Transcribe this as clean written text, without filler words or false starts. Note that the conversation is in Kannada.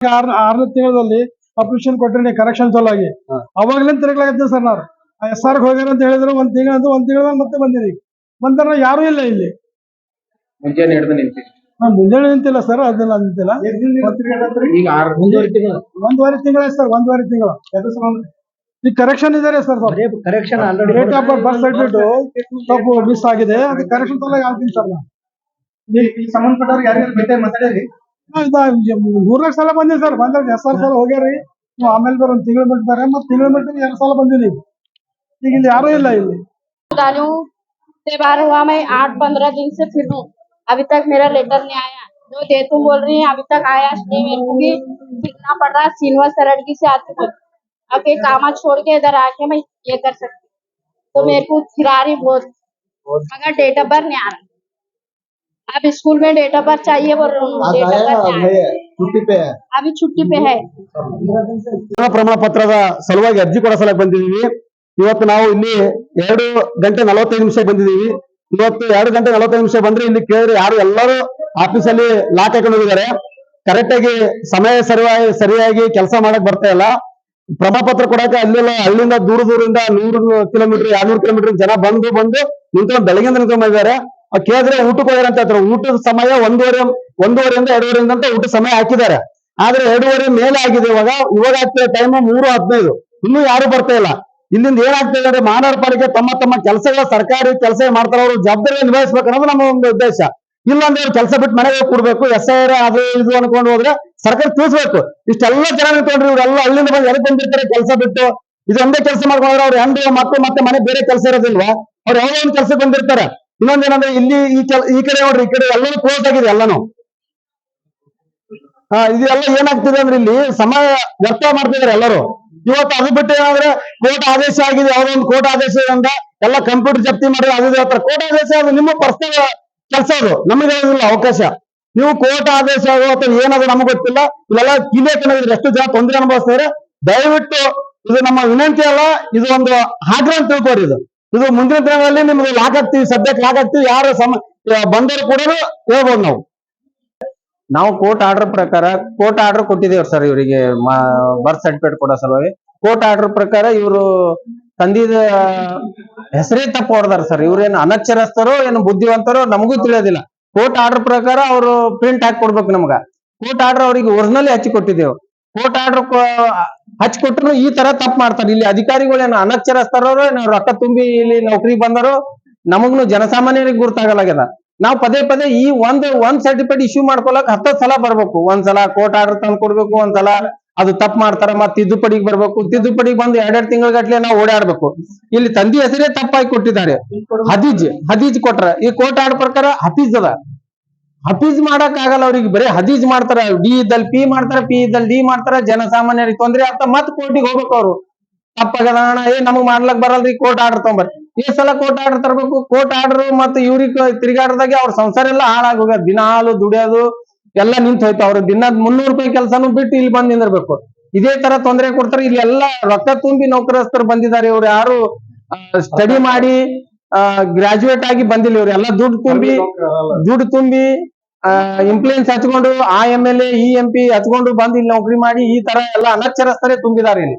ಆರನೇ ತಿಂಗಳಲ್ಲಿ ಅಪ್ಲಿಕೇಶನ್ ಕೊಟ್ಟಿನಿ ಕರೆಕ್ಷನ್ ಸಲುವಾಗಿ ಅವಾಗ್ಲಿಂದ ತಿರುಗ್ಲಾಗತ್ತೆ ಸರ್. ನಾವು SR ಹೋಗ್ಯಾರ ಅಂತ ಹೇಳಿದ್ರು ಒಂದ್ ತಿಂಗಳ ಮತ್ತೆ ಬಂದಿರಿ. ಬಂದ್ರ ಯಾರು ಇಲ್ಲ ಇಲ್ಲಿ. ಮುಂಜಾನೆ ಹಿಡಿದು ನಿಂತಿ ಮುಂಜಾನೆ ನಿಂತಿಲ್ಲ ಸರ್, ಅದೆಲ್ಲ ನಿಂತಿಲ್ಲ. ಈಗ 1.5 ತಿಂಗಳು 1.5 ತಿಂಗಳ ಸರ್, 1.5 ತಿಂಗಳು. ಈಗ ಕರೆಕ್ಷನ್ ಇದಾರೆ sir. Correction date of birth certificate ಸ್ವಲ್ಪ ಮಿಸ್ ಆಗಿದೆ, ಅದು ಕರೆಕ್ಷನ್ ಸಲುವಾಗಿ ಆಗ್ತೀನಿ ಸರ್. ನಾನು ಸಂಬಂಧಪಟ್ಟವ್ರಿಗೆ ಯಾರ್ಯಾರು ಭೇಟಿ ಮಾತಾಡಿರಿ? 3 ಸಲ ಬಂದಿವಿ ಸರ್. ಬಂದಾಗ SR ಸಲ ಹೋಗ್ಯಾರಿ. ಆಮೇಲೆ ಬೇರೆ ಒಂದ್ ತಿಂಗಳು ಬಿಡ್ತಾರೆ, ಮತ್ತೆ ತಿಂಗಳು ಬಿಟ್ಟು 2 ಸಲ ಬಂದಿನಿ. ಈಗ ಇಲ್ಲಿ ಯಾರು ಇಲ್ಲ ಇಲ್ಲಿ. बार हुआ, मैं 8-15 दिन से फिर हूँ, अभी तक मेरा लेटर नहीं आया। जो दे तुम बोल रही है अभी तक आया नहीं। मेरे को भी सीखना पड़ रहा है। सीनवा सरड़गी से आती हूँ, अब ये काम छोड़ के इधर आके मैं ये कर सकती, तो मेरे को चिरा रही बहुत, मगर डेट ऑफ बर्थ नहीं आ रहा। अब स्कूल में डेट ऑफ बर्थ चाहिए बोल रहा हूँ, डेट ऑफ बर्थ नहीं आया। छुट्टी पे है, अभी छुट्टी पे है। ಪ್ರಮಾಣ ಪತ್ರದ ಸಲುವಾಗಿ ಅರ್ಜಿ ಕೊಡೋ ಸಲಕ್ಕೆ ಬಂದಿದ್ದೀವಿ. ಇವತ್ತು ನಾವು ಇಲ್ಲಿ 2:45 ಬಂದಿದ್ದೀವಿ. ಇವತ್ತು 2:45 ಬಂದ್ರೆ ಇಲ್ಲಿ ಕೇಳಿದ್ರೆ ಯಾರು ಎಲ್ಲರೂ ಆಫೀಸಲ್ಲಿ ಲಾಕ್ ಹಾಕೊಂಡು ಹೋಗಿದ್ದಾರೆ. ಕರೆಕ್ಟ್ ಆಗಿ ಸಮಯ ಸರಿಯಾಗಿ ಕೆಲಸ ಮಾಡಕ್ ಬರ್ತಾ ಇಲ್ಲ. ಪ್ರಮಾಣ ಪತ್ರ ಕೊಡಕ್ಕೆ ಅಲ್ಲೆಲ್ಲ ಹಳ್ಳಿಯಿಂದ ದೂರದಿಂದ 100 ಕಿಲೋಮೀಟರ್ 200 ಕಿಲೋಮೀಟರ್ ಜನ ಬಂದು ನಿಂತ್ಕೊಂಡು ಬೆಳಗಿಂದ ನಿಂತ್ಕೊಂಡಿದ್ದಾರೆ. ಕೇಳಿದ್ರೆ ಊಟಕ್ಕೆ ಹೋಗ್ಯಾರ ಅಂತ ಹೇಳ್ತಾರೆ. ಊಟದ ಸಮಯ 1:30 ಅಂತ ಊಟ ಸಮಯ ಹಾಕಿದ್ದಾರೆ. ಆದ್ರೆ 2:30 ಮೇಲೆ ಆಗಿದೆ. ಇವಾಗ ಆಗ್ತದೆ ಟೈಮ್ 3:15. ಇನ್ನೂ ಯಾರು ಬರ್ತಾ ಇಲ್ಲ. ಇಲ್ಲಿಂದ ಏನಾಗ್ತದೆ ಅಂದ್ರೆ ಮಹಾನಗರ ಪಾಲಿಕೆ ತಮ್ಮ ಕೆಲಸಗಳ ಸರ್ಕಾರಿ ಕೆಲಸ ಮಾಡ್ತಾರ, ಅವರು ಜವಾಬ್ದಾರಿ ನಿಭಾಯಿಸ್ಬೇಕು ಅನ್ನೋದು ನಮ್ಮ ಒಂದು ಉದ್ದೇಶ. ಇಲ್ಲಾಂದ್ರೆ ಅವ್ರು ಕೆಲಸ ಬಿಟ್ಟು ಮನೆಗೆ ಕೊಡ್ಬೇಕು, SIR ಅದು ಇದು ಅನ್ಕೊಂಡು ಹೋದ್ರೆ ಸರ್ಕಾರ ತಿಳಿಸ್ಬೇಕು. ಇಷ್ಟೆಲ್ಲ ಜನ ನಿಂತ್ಕೊಂಡ್ರಿ, ಇವ್ರೆಲ್ಲ ಹಳ್ಳಿಯಿಂದ ಬಂದು ಎಲ್ಲಿ ಬಂದಿರ್ತಾರೆ ಕೆಲಸ ಬಿಟ್ಟು. ಇದೊಂದೇ ಕೆಲಸ ಮಾಡ್ಕೊಂಡ್ರೆ ಅವ್ರ ಹೆಂಡ್ರು ಮಕ್ಕಳು ಮತ್ತೆ ಮನೆ ಬೇರೆ ಕೆಲಸ ಇರೋದಿಲ್ವಾ? ಅವ್ರು ಯಾವ್ದೋ ಒಂದು ಕೆಲಸಕ್ಕೆ ಬಂದಿರ್ತಾರೆ. ಇನ್ನೊಂದೇನಂದ್ರೆ ಇಲ್ಲಿ ಈ ಕಡೆ ನೋಡ್ರಿ, ಈ ಕಡೆ ಎಲ್ಲರೂ ಕ್ಲೋಸ್ ಆಗಿದೆ ಎಲ್ಲಾನು. ಇದೆಲ್ಲ ಏನಾಗ್ತಿದೆ ಅಂದ್ರೆ ಇಲ್ಲಿ ಸಮಯ ವ್ಯರ್ಥ ಮಾಡ್ತಿದ್ದಾರೆ ಎಲ್ಲರೂ. ಇವತ್ತು ಅದು ಬಿಟ್ಟು ಏನಾದ್ರೆ ಕೋರ್ಟ್ ಆದೇಶ ಆಗಿದೆ, ಯಾವ್ದೋ ಒಂದು ಕೋರ್ಟ್ ಆದೇಶದಿಂದ ಎಲ್ಲ ಕಂಪ್ಯೂಟರ್ ಜಪ್ತಿ ಮಾಡಿ ಅದು ಹೇಳ್ತಾರೆ. ಕೋರ್ಟ್ ಆದೇಶ ಅದು ನಿಮ್ಮ ಪರ್ಸನಲ್ ಕೆಲಸ, ಅದು ನಮಗೆ ಇರೋದಿಲ್ಲ ಅವಕಾಶ. ನೀವು ಕೋರ್ಟ್ ಆದೇಶ ಅಥವಾ ಏನಾದ್ರು ನಮ್ಗೆ ಗೊತ್ತಿಲ್ಲ. ಇಲ್ಲೆಲ್ಲ ಕಿಲೇಕನಾಗಿದ್ರೆ ಎಷ್ಟು ಜನ ತೊಂದರೆ ಅನುಭವಿಸ್ತಾರೆ. ದಯವಿಟ್ಟು ಇದು ನಮ್ಮ ವಿನಂತಿ ಅಲ್ಲ, ಇದು ಒಂದು ಆಗ್ರಹ ಅಂತ ತಿಳ್ಕೊರಿ. ಇದು ಮುಂದಿನ ದಿನಗಳಲ್ಲಿ ನಿಮ್ಗೆ ಲಾಕ್ ಆಗ್ತೀವಿ, ಸದ್ಯಕ್ಕೆ ಲಾಕ್ ಆಗ್ತೀವಿ. ಯಾರು ಬಂದರು ಕೂಡ ಹೇಳ್ಬೋದು. ನಾವು ಕೋರ್ಟ್ ಆರ್ಡರ್ ಕೊಟ್ಟಿದ್ದೇವೆ ಸರ್ ಇವರಿಗೆ ಬರ್ತ್ ಸರ್ಟಿಫಿಕೇಟ್ ಕೊಡೋ ಸಲುವಾಗಿ. ಕೋರ್ಟ್ ಆರ್ಡರ್ ಪ್ರಕಾರ ಇವರು ತಂದಿದ ಹೆಸರೇ ತಪ್ಪು ಹೊಡೆದಾರ ಸರ್. ಇವ್ರೇನು ಅನಕ್ಷರಸ್ಥರೋ ಏನು ಬುದ್ಧಿವಂತರೋ ನಮಗೂ ತಿಳಿಯೋದಿಲ್ಲ. ಕೋರ್ಟ್ ಆರ್ಡರ್ ಪ್ರಕಾರ ಅವರು ಪ್ರಿಂಟ್ ಹಾಕಿ ಕೊಡ್ಬೇಕು ನಮ್ಗ. ಕೋರ್ಟ್ ಆರ್ಡರ್ ಅವರಿಗೆ ಒರಿಜಿನಲ್ ಹಚ್ಚಿ ಕೊಟ್ಟಿದ್ದೇವೆ. ಕೋರ್ಟ್ ಆರ್ಡರ್ ಹಚ್ಚಿ ಕೊಟ್ಟರು ಈ ತರ ತಪ್ಪು ಮಾಡ್ತಾರೆ. ಇಲ್ಲಿ ಅಧಿಕಾರಿಗಳು ಏನು ಅನಕ್ಷರಸ್ಥರೋ ಏನು ರೊಕ್ಕ ತುಂಬಿ ಇಲ್ಲಿ ನೌಕರಿ ಬಂದರೋ ನಮಗ್ನು ಜನಸಾಮಾನ್ಯರಿಗೆ ಗುರ್ತಾಗಲಾಗ್ಯದ. ನಾವು ಪದೇ ಈ ಒಂದ್ ಸರ್ಟಿಫಿಕೇಟ್ ಇಶ್ಯೂ ಮಾಡ್ಕೊಳಕ್ 10 ಸಲ ಬರ್ಬೇಕು. ಒಂದ್ಸಲ ಕೋರ್ಟ್ ಆರ್ಡರ್ ತಂದು ಕೊಡ್ಬೇಕು, ಒಂದ್ಸಲ ಅದು ತಪ್ಪು ಮಾಡ್ತಾರ ಮತ್ತೆ ತಿದ್ದುಪಡಿಗೆ ಬರ್ಬೇಕು. ತಿದ್ದುಪಡಿಗೆ ಬಂದು 2 ತಿಂಗಳ ಗಟ್ಲೆ ನಾವು ಓಡಾಡ್ಬೇಕು. ಇಲ್ಲಿ ತಂದೆ ಹೆಸರೇ ತಪ್ಪಾಗಿ ಕೊಟ್ಟಿದ್ದಾರೆ. ಹದೀಜ್ ಕೊಟ್ರ. ಈ ಕೋರ್ಟ್ ಆರ್ಡರ್ ಪ್ರಕಾರ ಹಫೀಜ್ ಅದ. ಹಫೀಜ್ ಮಾಡಕ್ ಆಗಲ್ಲ ಅವ್ರಿಗೆ, ಬರೀ ಹದೀಜ್ ಮಾಡ್ತಾರ. ಡಿ ಇದ್ದಲ್ಲಿ ಪಿ ಮಾಡ್ತಾರ, ಪಿ ಇದ್ದಲ್ಲಿ ಡಿ ಮಾಡ್ತಾರ. ಜನಸಾಮಾನ್ಯರಿಗೆ ತೊಂದ್ರೆ ಆಗ್ತಾ ಮತ್ತೆ ಕೋರ್ಟಿಗೆ ಹೋಗ್ಬೇಕು. ಅವರು ತಪ್ಪಾಗದ ನಮಗ್ ಮಾಡ್ಲಕ್ ಬರಲ್ರಿ, ಕೋರ್ಟ್ ಆರ್ಡರ್ ತಗೊಂಬರ್ರಿ. ಈ ಸಲ ಕೋರ್ಟ್ ಆರ್ಡರ್ ತರಬೇಕು. ಕೋರ್ಟ್ ಆರ್ಡರ್ ಮತ್ತೆ ಇವ್ರಿಗೆ ತಿರುಗಾಡದಾಗೆ ಅವ್ರ ಸಂಸಾರ ಎಲ್ಲ ಹಾಳಾಗೋಗ. ದಿನಾಲು ದುಡಿಯೋದು ಎಲ್ಲ ನಿಂತು ಹೋಯ್ತು. ಅವ್ರು ದಿನ 300 ರೂಪಾಯಿ ಕೆಲಸನೂ ಬಿಟ್ಟು ಇಲ್ಲಿ ಬಂದ್ ನಿಂದಿರ್ಬೇಕು. ಇದೇ ತರ ತೊಂದರೆ ಕೊಡ್ತಾರೆ. ಇಲ್ಲಿ ಎಲ್ಲ ರೊಕ್ಕ ತುಂಬಿ ನೌಕರಸ್ಥರು ಬಂದಿದ್ದಾರೆ. ಇವ್ರು ಯಾರು ಸ್ಟಡಿ ಮಾಡಿ ಗ್ರಾಜುಯೇಟ್ ಆಗಿ ಬಂದಿಲ್ಲ. ಇವ್ರು ಎಲ್ಲ ದುಡ್ಡು ತುಂಬಿ ಇಂಪ್ಲೂಯೆನ್ಸ್ ಹಚ್ಕೊಂಡು ಆ MLA ಈ MP ಹಚ್ಕೊಂಡು ಬಂದು ಇಲ್ಲಿ ನೌಕರಿ ಮಾಡಿ ಈ ತರ ಎಲ್ಲ ಅನಕ್ಷರಸ್ಥರೇ ತುಂಬಿದ್ದಾರೆ ಇಲ್ಲಿ.